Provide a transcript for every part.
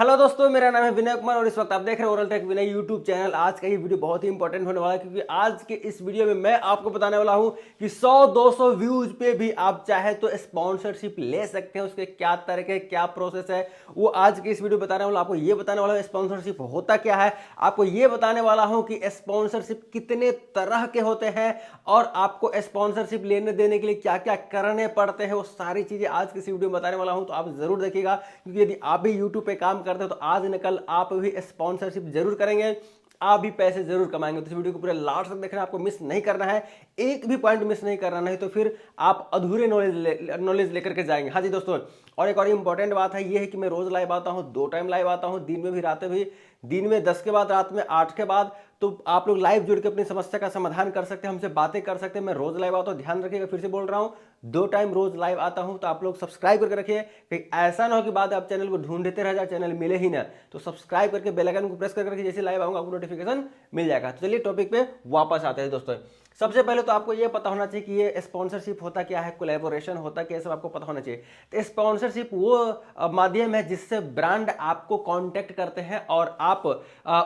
Hello दोस्तों, मेरा नाम है विनय कुमार और इस वक्त आप देख रहे हैं ओरल टेक विनय यूट्यूब चैनल। आज का ये वीडियो बहुत ही इंपॉर्टेंट होने वाला है क्योंकि आज के इस वीडियो में मैं आपको बताने वाला हूं कि 100-200 व्यूज पे भी आप चाहे तो स्पॉन्सरशिप ले सकते हैं। उसके क्या तरीके, क्या प्रोसेस है, वो आज के इस वीडियो में बताने वाला। आपको ये बताने वाला हूँ स्पॉन्सरशिप होता क्या है, आपको ये बताने वाला हूँ कि स्पॉन्सरशिप कितने तरह के होते हैं और आपको स्पॉन्सरशिप लेने देने के लिए क्या क्या करने पड़ते हैं, वो सारी चीजें आज की इस वीडियो में बताने वाला हूँ। तो आप जरूर देखिएगा क्योंकि यदि आप भी यूट्यूब पे काम करते हो तो आज न कल आप भी स्पॉन्सरशिप जरूर करेंगे, आप भी पैसे जरूर कमाएंगे। तो इस वीडियो को पूरे लास्ट तक देखना, आपको मिस नहीं करना है, एक भी पॉइंट मिस नहीं करना, नहीं तो फिर आप अधूरे नॉलेज लेकर के जाएंगे। हाँ जी दोस्तों, और एक और इंपॉर्टेंट बात है, ये है कि मैं रोज लाइव आता हूँ, 2 टाइम लाइव आता हूँ, दिन में भी रात में भी। दिन में 10 के बाद, रात में 8 के बाद। तो आप लोग लाइव जुड़ के अपनी समस्या का समाधान कर सकते हैं, हमसे बातें कर सकते हैं। मैं रोज लाइव आता हूँ, ध्यान रखिएगा, फिर से बोल रहा हूँ, 2 टाइम रोज लाइव आता हूं। तो आप लोग सब्सक्राइब करके रखिए, कहीं ऐसा ना हो कि बाद आप चैनल को ढूंढते रह जाए, चैनल मिले ही ना। तो सब्सक्राइब करके बेल आइकन को प्रेस करके रखिए, जैसे लाइव आऊंगा आपको नोटिफिकेशन मिल जाएगा। तो चलिए टॉपिक पे वापस आते हैं दोस्तों। सबसे पहले तो आपको ये पता होना चाहिए कि ये स्पॉन्सरशिप होता क्या है, कोलैबोरेशन होता क्या है, सब आपको पता होना चाहिए। तो स्पॉन्सरशिप वो माध्यम है जिससे ब्रांड आपको कांटेक्ट करते हैं और आप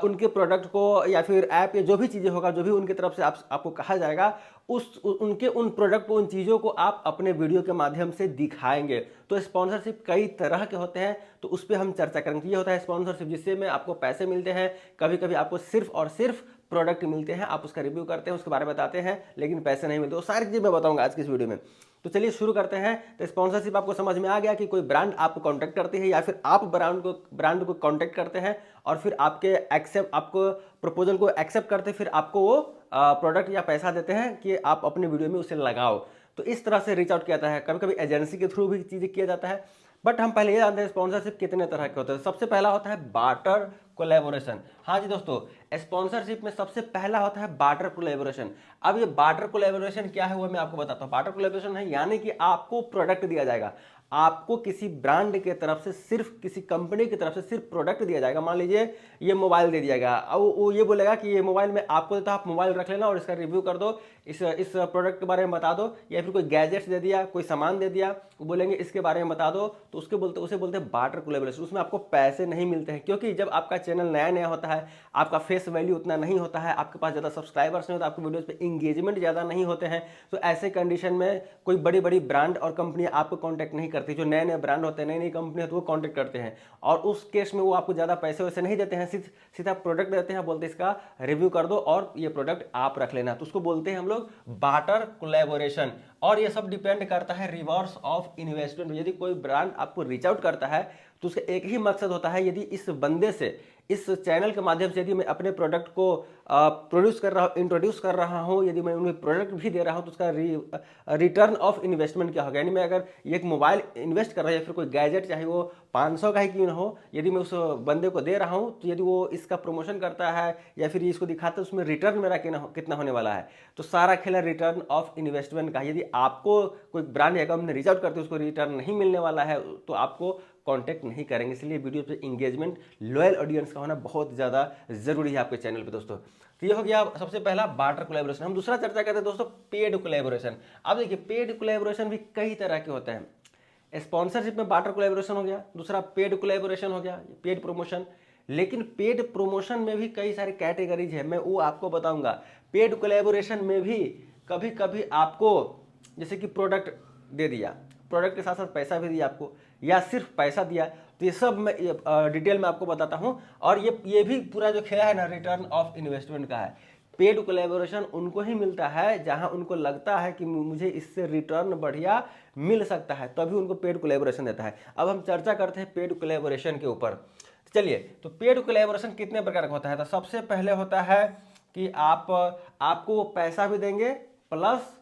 उनके प्रोडक्ट को या फिर ऐप या जो भी चीजें होगा, जो भी उनकी तरफ से आपको कहा जाएगा, उनके उन प्रोडक्ट को, उन चीज़ों को आप अपने वीडियो के माध्यम से दिखाएंगे। तो स्पॉन्सरशिप कई तरह के होते हैं, तो उस पर हम चर्चा करेंगे। ये होता है स्पॉन्सरशिप जिससे में आपको पैसे मिलते हैं, कभी कभी आपको सिर्फ और सिर्फ प्रोडक्ट मिलते हैं, आप उसका रिव्यू करते हैं, उसके बारे में बताते हैं, लेकिन पैसे नहीं मिलते। वो सारी चीज़ मैं बताऊंगा आज की इस वीडियो में। तो चलिए शुरू करते हैं। तो स्पॉन्सरशिप आपको समझ में आ गया कि कोई ब्रांड आपको कांटेक्ट करती है या फिर आप ब्रांड को कांटेक्ट करते हैं और फिर आपको प्रपोजल को एक्सेप्ट करते, फिर आपको वो प्रोडक्ट या पैसा देते हैं कि आप अपने वीडियो में उसे लगाओ। तो इस तरह से रीच आउट किया जाता है, कभी कभी एजेंसी के थ्रू भी चीज़ें किया जाता है। बट हम पहले ये जानते हैं स्पॉन्सरशिप कितने तरह के होते हैं। सबसे पहला होता है बार्टर कोलैबोरेशन। हाँ जी दोस्तों, स्पॉन्सरशिप में सबसे पहला होता है बार्टर कोलैबोरेशन। अब ये बार्टर कोलैबोरेशन क्या है वो मैं आपको बताता हूँ। बार्टर कोलैबोरेशन है यानी कि आपको प्रोडक्ट दिया जाएगा, आपको किसी ब्रांड के तरफ से, सिर्फ किसी कंपनी की तरफ से सिर्फ प्रोडक्ट दिया जाएगा। मान लीजिए ये मोबाइल दे दिया गया, और वो ये बोलेगा कि ये मोबाइल में आपको देता, आप मोबाइल रख लेना और इसका रिव्यू कर दो, इस प्रोडक्ट के बारे में बता दो। या फिर कोई गैजेट्स दे दिया, कोई सामान दे दिया, वो बोलेंगे इसके बारे में बता दो। तो उसे बोलते हैं बार्टर कोलैबोरेशन। उसमें आपको पैसे नहीं मिलते हैं क्योंकि जब आपका चैनल नया नया होता है, आपका फेस वैल्यू उतना नहीं होता है, आपके पास ज़्यादा सब्सक्राइबर्स नहीं होता, आपके वीडियोज़ पे इंगेजमेंट ज़्यादा नहीं होते हैं। तो ऐसे कंडीशन में कोई बड़ी बड़ी ब्रांड और कंपनी आपको कॉन्टैक्ट नहीं करती। जो नए नए ब्रांड होते हैं, नई नई कंपनी होती है, वो कॉन्टैक्ट करते हैं और उस केस में वो आपको ज़्यादा पैसे वैसे नहीं देते हैं, सीधा प्रोडक्ट देते हैं, बोलते हैं इसका रिव्यू कर दो और ये प्रोडक्ट आप रख लेना। तो उसको बोलते हैं हम लोग बार्टर कोलैबोरेशन। और ये सब डिपेंड करता है रिवर्स ऑफ इन्वेस्टमेंट। यदि कोई ब्रांड आपको रीच आउट करता है तो उसका एक ही मकसद होता है, यदि इस बंदे से, इस चैनल के माध्यम से यदि मैं अपने प्रोडक्ट को प्रोड्यूस कर रहा हूँ, इंट्रोड्यूस कर रहा हूँ, यदि मैं उन्हें प्रोडक्ट भी दे रहा हूँ, तो उसका रिटर्न ऑफ इन्वेस्टमेंट क्या होगा। यानी मैं अगर एक मोबाइल इन्वेस्ट कर रहा हूँ या फिर कोई गैजेट, चाहे वो 500 का ही क्यों ना हो, यदि मैं उस बंदे को दे रहा हूँ, तो यदि वो इसका प्रमोशन करता है या फिर इसको दिखाता है, उसमें रिटर्न मेरा कितना होने वाला है। तो सारा खेल है रिटर्न ऑफ इन्वेस्टमेंट का। यदि आपको कोई ब्रांड या कंपनी रीच आउट करती है, उसको रिटर्न नहीं मिलने वाला है, तो आपको कांटेक्ट नहीं करेंगे। इसलिए वीडियो पे इंगेजमेंट, लॉयल ऑडियंस का होना बहुत ज़्यादा जरूरी है आपके चैनल पे दोस्तों। तो ये हो गया सबसे पहला बार्टर कोलैबोरेशन। हम दूसरा चर्चा करते हैं दोस्तों, पेड कोलैबोरेशन। अब देखिए, पेड कोलैबोरेशन भी कई तरह के होते हैं। स्पॉन्सरशिप में बार्टर कोलैबोरेशन हो गया, दूसरा पेड कोलैबोरेशन हो गया, पेड प्रमोशन। लेकिन पेड प्रमोशन में भी कई सारी कैटेगरीज है, मैं वो आपको बताऊंगा। पेड कोलैबोरेशन में भी कभी कभी आपको, जैसे कि प्रोडक्ट दे दिया, प्रोडक्ट के साथ साथ पैसा भी दिया आपको, या सिर्फ पैसा दिया, तो ये सब मैं डिटेल में आपको बताता हूं। और ये भी पूरा जो खेला है ना, रिटर्न ऑफ इन्वेस्टमेंट का है। पेड कोलैबोरेशन उनको ही मिलता है जहां उनको लगता है कि मुझे इससे रिटर्न बढ़िया मिल सकता है, तभी उनको पेड कोलैबोरेशन देता है। अब हम चर्चा करते हैं पेड कोलैबोरेशन के ऊपर। चलिए, तो पेड कोलैबोरेशन कितने प्रकार का होता है। तो सबसे पहले होता है कि आपको पैसा भी देंगे प्लस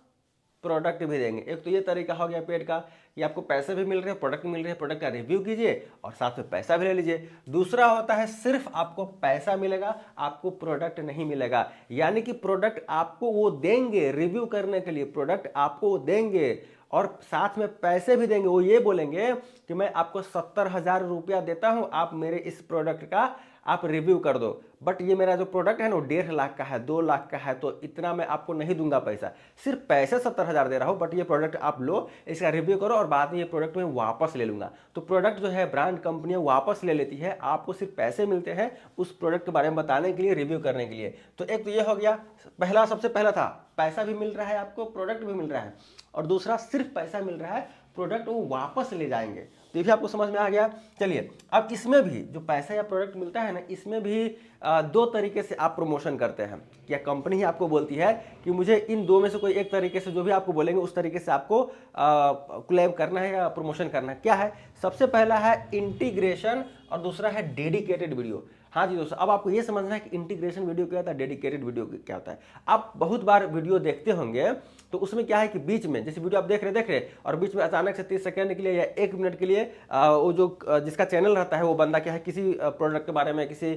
प्रोडक्ट भी देंगे। एक तो ये तरीका हो गया पेड का, कि आपको पैसे भी मिल रहे हैं, प्रोडक्ट मिल रहे हैं, प्रोडक्ट का रिव्यू कीजिए और साथ में पैसा भी ले लीजिए। दूसरा होता है सिर्फ आपको पैसा मिलेगा, आपको प्रोडक्ट नहीं मिलेगा। यानी कि प्रोडक्ट आपको वो देंगे रिव्यू करने के लिए, प्रोडक्ट आपको वो देंगे और साथ में पैसे भी देंगे। वो ये बोलेंगे कि मैं आपको 70,000 रुपया देता हूं, आप मेरे इस प्रोडक्ट का आप रिव्यू कर दो। बट ये मेरा जो प्रोडक्ट है ना, वो 1.5 लाख का है, 2 लाख का है, तो इतना मैं आपको नहीं दूंगा पैसा, सिर्फ पैसे 70,000 दे रहा हूँ, बट ये प्रोडक्ट आप लो, इसका रिव्यू करो और बाद में ये प्रोडक्ट मैं वापस ले लूंगा। तो प्रोडक्ट जो है ब्रांड कंपनियां वापस ले लेती है, आपको सिर्फ पैसे मिलते हैं उस प्रोडक्ट के बारे में बताने के लिए, रिव्यू करने के लिए। तो एक तो ये हो गया, पहला सबसे पहला था पैसा भी मिल रहा है आपको, प्रोडक्ट भी मिल रहा है, और दूसरा सिर्फ पैसा मिल रहा है, प्रोडक्ट वो वापस ले जाएंगे। तो ये भी आपको समझ में आ गया। चलिए अब इसमें भी जो पैसा या प्रोडक्ट मिलता है ना, इसमें भी दो तरीके से आप प्रमोशन करते हैं। क्या कंपनी ही आपको बोलती है कि मुझे इन दो में से कोई एक तरीके से, जो भी आपको बोलेंगे उस तरीके से आपको क्लेम करना है या प्रमोशन करना है। क्या है? सबसे पहला है इंटीग्रेशन और दूसरा है डेडिकेटेड वीडियो। हाँ जी दोस्तों, अब आपको ये समझना है कि इंटीग्रेशन वीडियो क्या होता है, डेडिकेटेड वीडियो क्या होता है। आप बहुत बार वीडियो देखते होंगे तो उसमें क्या है कि बीच में, जैसे वीडियो आप देख रहे और बीच में अचानक से 30 सेकंड के लिए या 1 मिनट के लिए वो जो जिसका चैनल रहता है वो बंदा क्या है, किसी प्रोडक्ट के बारे में, किसी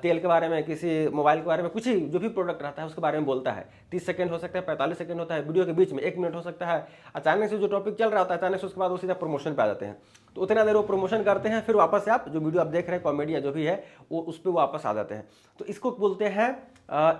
तेल के बारे में, किसी मोबाइल के बारे में, कुछ ही जो भी प्रोडक्ट रहता है उसके बारे में बोलता है। 30 सेकंड हो सकता है, 45 सेकंड होता है, वीडियो के बीच में 1 मिनट हो सकता है। अचानक से जो टॉपिक चल रहा होता है, अचानक से उसके बाद वो सीधा प्रमोशन पे आ जाते हैं। तो उतना देर वो प्रमोशन करते हैं, फिर वापस से आप जो वीडियो आप देख रहे हैं, कॉमेडी या जो भी है, वो उस पर वापस आ जाते हैं। तो इसको बोलते हैं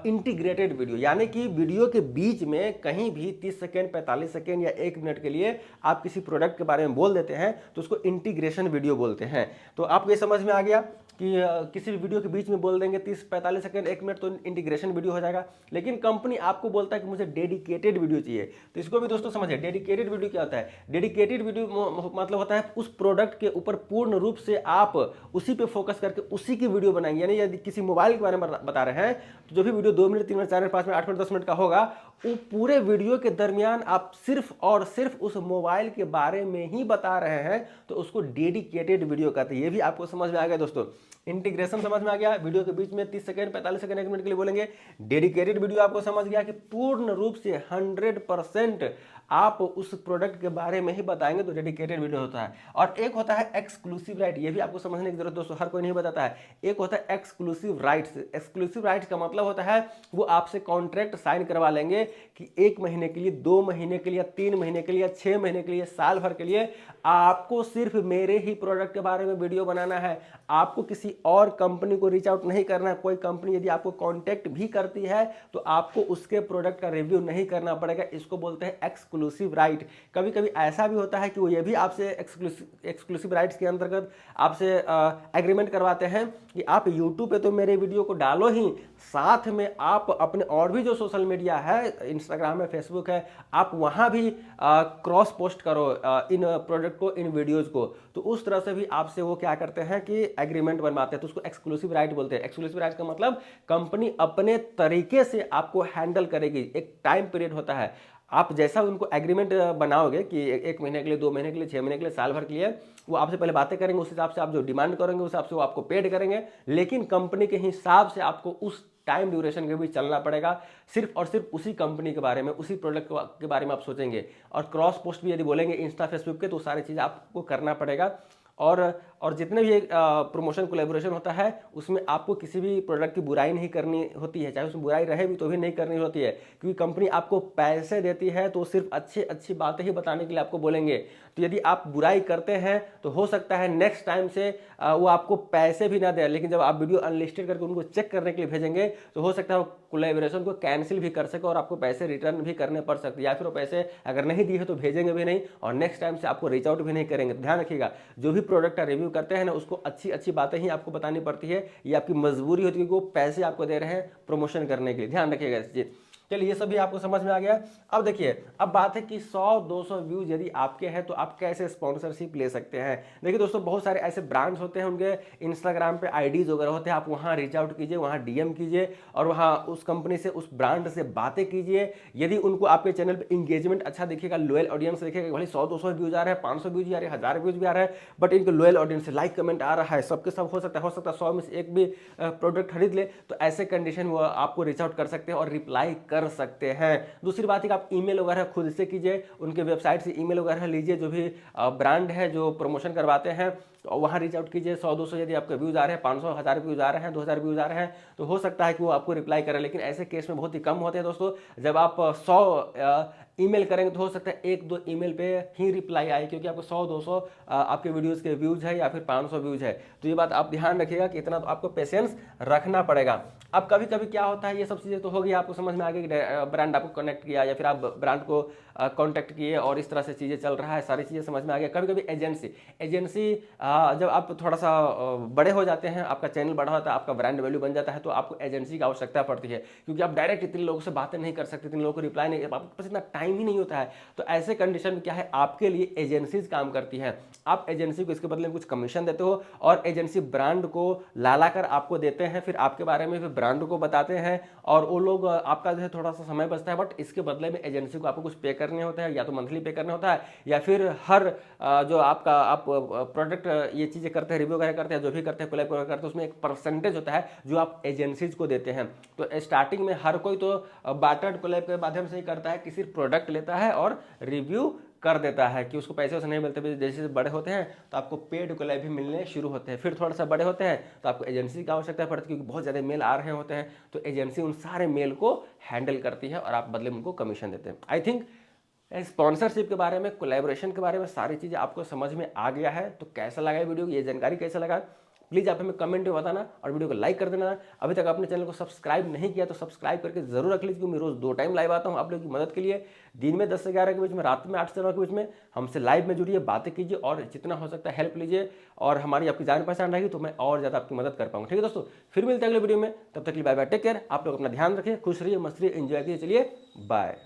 इंटीग्रेटेड वीडियो, यानी कि वीडियो के बीच में कहीं भी 30 सेकंड, 45 सेकंड या 1 मिनट के लिए आप किसी प्रोडक्ट के बारे में बोल देते हैं, तो उसको इंटीग्रेशन वीडियो बोलते हैं। तो आपको ये समझ में आ गया कि किसी भी वीडियो के बीच में बोल देंगे 30-45 सेकंड, 1 मिनट, तो इंटीग्रेशन वीडियो हो जाएगा। लेकिन कंपनी आपको बोलता है कि मुझे डेडिकेटेड वीडियो चाहिए, तो इसको भी दोस्तों समझिए, डेडिकेटेड वीडियो क्या होता है। डेडिकेटेड वीडियो मतलब होता है उस प्रोडक्ट के ऊपर पूर्ण रूप से आप उसी पे फोकस करके उसी की वीडियो बनाएंगे। यानी यदि किसी मोबाइल के बारे में बता रहे हैं तो जो भी video 2 minute, 3 minute, 4 minute, 5 minute, 8 minute, 10 minute का होगा, वो पूरे वीडियो के दरमियान आप सिर्फ और सिर्फ उस मोबाइल के बारे में ही बता रहे हैं, तो उसको डेडिकेटेड वीडियो कहते हैं। ये भी आपको समझ में आ गया दोस्तों। इंटीग्रेशन समझ में आ गया, वीडियो के बीच में 30 सेकंड, 45 सेकंड, 1 मिनट के लिए बोलेंगे। डेडिकेटेड वीडियो आपको समझ गया कि पूर्ण रूप से 100% आप उस प्रोडक्ट के बारे में ही बताएंगे, तो डेडिकेटेड वीडियो होता है। और एक होता है एक्सक्लूसिव राइट, ये भी आपको समझने की जरूरत दोस्तों, हर कोई नहीं बताता है। एक होता है एक्सक्लूसिव राइट्स। एक्सक्लूसिव राइट्स का मतलब होता है वो आपसे कॉन्ट्रैक्ट साइन करवा लेंगे कि 1 महीने के लिए, 2 महीने के लिए, 3 महीने के लिए, 6 महीने के लिए, साल भर के लिए आपको सिर्फ मेरे ही प्रोडक्ट के बारे में वीडियो बनाना है। आपको किसी और कंपनी को रीच आउट नहीं करना है। कोई कंपनी यदि आपको कॉन्टैक्ट भी करती है तो आपको उसके प्रोडक्ट का रिव्यू नहीं करना पड़ेगा। इसको बोलते हैं एक्सक्लूसिव राइट। कभी कभी ऐसा भी होता है कि वो ये भी आपसे एक्सक्लूसिव राइट्स के अंतर्गत आपसे एग्रीमेंट करवाते हैं कि आप यूट्यूब पे तो मेरे वीडियो को डालो ही, साथ में आप अपने और भी जो सोशल मीडिया है, इंस्टाग्राम है, फेसबुक है, आप वहां भी क्रॉस पोस्ट करो इन प्रोडक्ट को, इन वीडियोज को। तो उस तरह से भी आपसे वो क्या करते हैं कि एग्रीमेंट बनवाते हैं, तो उसको एक्सक्लूसिव राइट बोलते हैं। एक्सक्लूसिव राइट का मतलब कंपनी अपने तरीके से आपको हैंडल करेगी। एक टाइम पीरियड होता है, आप जैसा उनको एग्रीमेंट बनाओगे कि 1 महीने के लिए, 2 महीने के लिए, 6 महीने के लिए, साल भर के लिए, वो आपसे पहले बातें करेंगे, उस हिसाब से आप जो डिमांड करेंगे उस हिसाब से वो आपको पेड करेंगे। लेकिन कंपनी के हिसाब से आपको उस टाइम ड्यूरेशन के भी चलना पड़ेगा। सिर्फ और सिर्फ उसी कंपनी के बारे में, उसी प्रोडक्ट के बारे में आप सोचेंगे। और क्रॉस पोस्ट भी यदि बोलेंगे इंस्टा, फेसबुक के, तो सारी चीज़ आपको करना पड़ेगा। और जितने भी प्रमोशन कोलैबोरेशन होता है उसमें आपको किसी भी प्रोडक्ट की बुराई नहीं करनी होती है, चाहे उसमें बुराई रहे भी तो भी नहीं करनी होती है, क्योंकि कंपनी आपको पैसे देती है तो सिर्फ अच्छी बातें ही बताने के लिए आपको बोलेंगे। तो यदि आप बुराई करते हैं तो हो सकता है नेक्स्ट टाइम से वो आपको पैसे भी ना दें, लेकिन जब आप वीडियो अनलिस्टेड करके उनको चेक करने के लिए भेजेंगे तो हो सकता है वो कोलैबोरेशन को कैंसिल भी कर सके और आपको पैसे रिटर्न भी करने पड़ सकते हैं, या फिर वो पैसे अगर नहीं दिए तो भेजेंगे भी नहीं और नेक्स्ट टाइम से आपको रीच आउट भी नहीं करेंगे। तो ध्यान रखिएगा, जो भी प्रोडक्ट का रिव्यू करते हैं ना, उसको अच्छी बातें ही आपको बतानी पड़ती है। ये आपकी मजबूरी होती है कि वो पैसे आपको दे रहे हैं प्रमोशन करने के लिए। ध्यान रखिएगा इस चीज। चलिए ये सब भी आपको समझ में आ गया। अब देखिए, अब बात है कि 100-200 व्यूज यदि आपके हैं तो आप कैसे स्पॉन्सरशिप ले सकते हैं। देखिए दोस्तों, बहुत सारे ऐसे ब्रांड्स होते हैं, उनके इंस्टाग्राम पे आईडीज वगैरह होते हैं, आप वहां रीच आउट कीजिए, वहां डीएम कीजिए और वहां उस कंपनी से, उस ब्रांड से बातें कीजिए। यदि उनको आपके चैनल पर इंगेजमेंट अच्छा दिखेगा, लॉयल ऑडियंस दिखेगा, भले 100-200 व्यूज आ रहे हैं, 500 व्यूज आ रहे हैं, 1000 व्यूज भी आ रहे हैं, बट इनके लॉयल ऑडियंस से लाइक कमेंट आ रहा है, सबके सब हो सकता है 100 में से एक भी प्रोडक्ट खरीद ले, तो ऐसे कंडीशन वो आपको रीच आउट कर सकते हैं और रिप्लाई कर सकते हैं। दूसरी बात है कि आप ईमेल वगैरह खुद से कीजिए, उनके वेबसाइट से ईमेल वगैरह लीजिए, जो भी ब्रांड है जो प्रमोशन करवाते हैं, तो वहाँ रीच आउट कीजिए। 100-200 यदि आपके व्यूज आ रहे हैं, 500, 1000 व्यूज आ रहे हैं, 2000 व्यूज आ रहे हैं, तो हो सकता है कि वो आपको रिप्लाई करें। लेकिन ऐसे केस में बहुत ही कम होते हैं दोस्तों। जब आप 100 ईमेल करेंगे तो हो सकता है 1-2 ईमेल पे ही रिप्लाई आए, क्योंकि आपको 100-200 आपके वीडियोस के व्यूज है या फिर 500 व्यूज है। तो ये बात आप ध्यान रखिएगा कि इतना तो आपको पेशेंस रखना पड़ेगा। अब कभी कभी क्या होता है, ये सब चीज़ें तो होगी, आपको समझ में आ गई कि ब्रांड आपको कनेक्ट किया या फिर आप ब्रांड को कांटेक्ट किए और इस तरह से चीज़ें चल रहा है, सारी चीज़ें समझ में आ गया। कभी कभी एजेंसी जब आप थोड़ा सा बड़े हो जाते हैं, आपका चैनल बड़ा होता है, आपका ब्रांड वैल्यू बन जाता है, तो आपको एजेंसी की आवश्यकता पड़ती है, क्योंकि आप डायरेक्ट इतने लोगों से बातें नहीं कर सकते, इतने लोगों को रिप्लाई नहीं, आपके पास इतना टाइम ही नहीं होता है। तो ऐसे कंडीशन में क्या है, आपके लिए एजेंसीज काम करती हैं। आप एजेंसी को इसके बदले में कुछ कमीशन देते हो और एजेंसी ब्रांड को ला कर आपको देते हैं, फिर आपके बारे में फिर ब्रांड को बताते हैं और वो लोग आपका जो है थोड़ा सा समय बचता है, बट इसके बदले में एजेंसी को आपको कुछ पे करने होते हैं, या तो मंथली पे करना होता है या फिर हर जो आपका आप प्रोडक्ट ये चीज़ें करते हैं, रिव्यू वगैरह करते हैं, जो भी करते हैं, कोलैब करते हैं, उसमें एक परसेंटेज होता है जो आप एजेंसीज को देते हैं। तो स्टार्टिंग में हर कोई तो बार्टर कोलैब के माध्यम से ही करता है कि सिर्फ प्रोडक्ट लेता है और रिव्यू कर देता है, कि उसको पैसे वैसे नहीं मिलते। जैसे जैसे बड़े होते हैं तो आपको पेड कोलैब भी मिलने शुरू होते हैं, फिर थोड़ा सा बड़े होते हैं तो आपको एजेंसी की आवश्यकता पड़ती है, क्योंकि बहुत ज़्यादा मेल आ रहे होते हैं, तो एजेंसी उन सारे मेल को हैंडल करती है और आप बदले में उनको कमीशन देते हैं। आई थिंक स्पॉन्सरशिप के बारे में, कोलैबोरेशन के बारे में सारी चीज़ें आपको समझ में आ गया है। तो कैसा लगा ये वीडियो, ये जानकारी कैसा लगा, प्लीज़ आप हमें कमेंट में बताना और वीडियो को लाइक कर देना। अभी तक आपने चैनल को सब्सक्राइब नहीं किया तो सब्सक्राइब करके जरूर रख लीजिए, क्योंकि मैं रोज़ 2 टाइम लाइव आता हूँ आप लोगों की मदद के लिए। दिन में 10 से 11 के बीच में, रात में 8 से 9 के बीच में हमसे लाइव में जुड़िए, बातें कीजिए और जितना हो सकता है हेल्प लीजिए, और हमारी आपकी जान पहचान रहेगी तो मैं और ज़्यादा आपकी मदद कर पाऊँगा। ठीक है दोस्तों, फिर मिलते हैं अगले वीडियो में, तब तक के लिए बाय बाय, टेक केयर। आप लोग अपना ध्यान रखिए, खुश रहिए, मस्त रहिए, एंजॉय कीजिए। चलिए बाय।